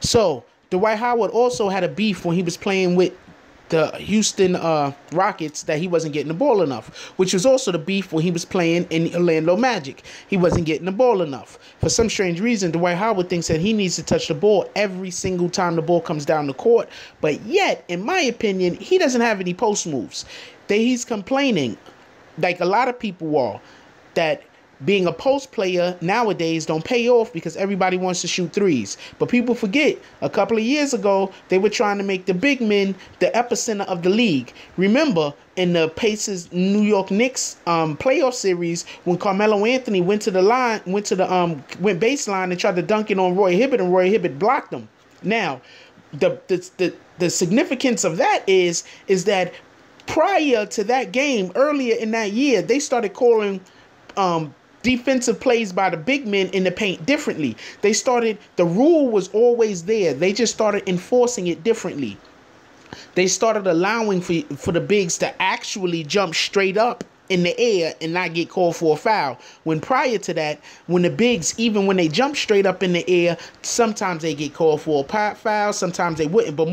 So Dwight Howard also had a beef when he was playing with the Houston Rockets that he wasn't getting the ball enough, which was also the beef when he was playing in Orlando Magic. He wasn't getting the ball enough. For some strange reason, Dwight Howard thinks that he needs to touch the ball every single time the ball comes down the court, but yet, in my opinion, he doesn't have any post moves. He's complaining, like a lot of people are, that being a post player nowadays don't pay off because everybody wants to shoot threes. But people forget, a couple of years ago, they were trying to make the big men the epicenter of the league. Remember, in the Pacers New York Knicks playoff series, when Carmelo Anthony went baseline and tried to dunk it on Roy Hibbert, and Roy Hibbert blocked him. Now, the significance of that is that prior to that game, earlier in that year, they started calling defensive plays by the big men in the paint differently. The rule was always there. They just started enforcing it differently. They started allowing for the bigs to actually jump straight up in the air and not get called for a foul. When prior to that, when the bigs, even when they jump straight up in the air, sometimes they get called for a foul, sometimes they wouldn't, but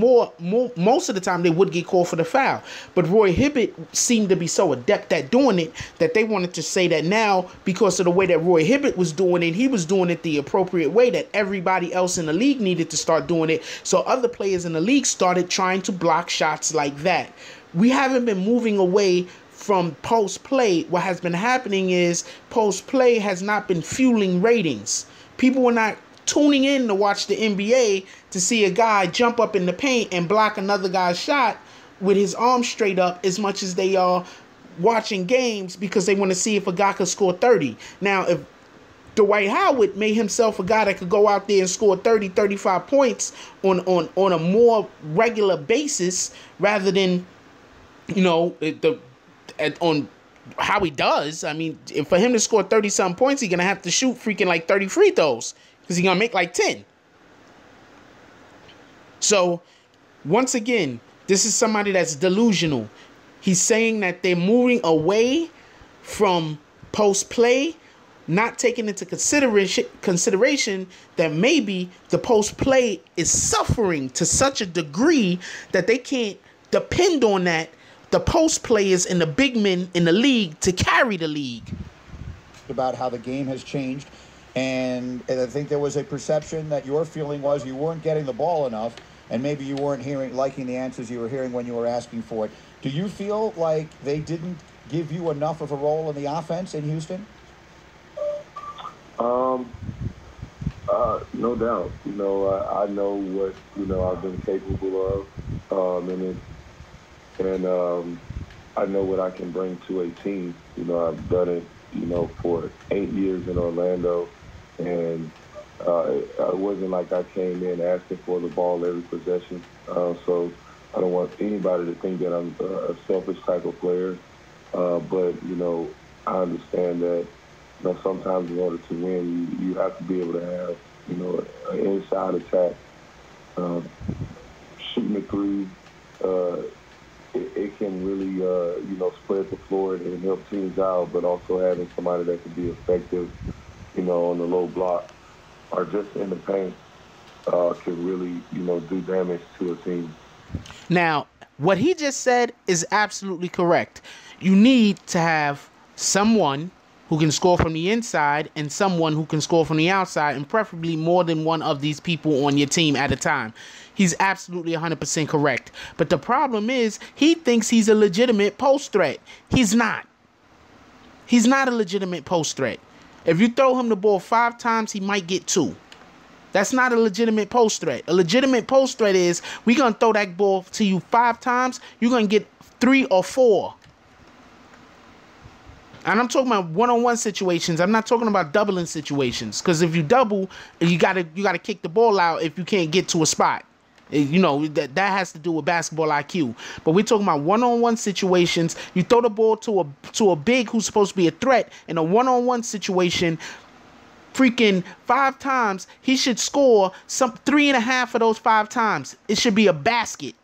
most of the time they would get called for the foul. But Roy Hibbert seemed to be so adept at doing it that they wanted to say that now, because of the way that Roy Hibbert was doing it, he was doing it the appropriate way, that everybody else in the league needed to start doing it. So other players in the league started trying to block shots like that. We haven't been moving away from post play. What has been happening is post play has not been fueling ratings. People are not tuning in to watch the NBA to see a guy jump up in the paint and block another guy's shot with his arms straight up as much as they are watching games because they want to see if a guy could score 30. Now, if Dwight Howard made himself a guy that could go out there and score 30, 35 points on a more regular basis rather than, on how he does. I mean, for him to score 30-something points, he's going to have to shoot freaking like 30 free throws because he's going to make like 10. So, once again, this is somebody that's delusional. He's saying that they're moving away from post-play, not taking into consideration that maybe the post-play is suffering to such a degree that they can't depend on the post players and the big men in the league to carry the league. About how the game has changed, and I think there was a perception that your feeling was you weren't getting the ball enough, and maybe you weren't liking the answers you were hearing when you were asking for it. Do you feel like they didn't give you enough of a role in the offense in Houston? No doubt. I know what I've been capable of, and I know what I can bring to a team. I've done it, for 8 years in Orlando, and it wasn't like I came in asking for the ball every possession. So I don't want anybody to think that I'm a selfish type of player. But I understand that sometimes in order to win, you have to be able to have an inside attack, shooting the three. It can really, spread the floor and help teams out, but also having somebody that can be effective, on the low block or just in the paint can really, do damage to a team. Now, what he just said is absolutely correct. You need to have someone who can score from the inside and someone who can score from the outside, and preferably more than one of these people on your team at a time. He's absolutely 100% correct. But the problem is he thinks he's a legitimate post threat. He's not. He's not a legitimate post threat. If you throw him the ball 5 times, he might get 2. That's not a legitimate post threat. A legitimate post threat is we're going to throw that ball to you 5 times. You're going to get 3 or 4. And I'm talking about one-on-one situations. I'm not talking about doubling situations. Because if you double, you gotta kick the ball out if you can't get to a spot. That has to do with basketball IQ. But we're talking about one-on-one situations. You throw the ball to a big who's supposed to be a threat in a one-on-one situation. Freaking 5 times, he should score 3.5 of those 5 times. It should be a basket.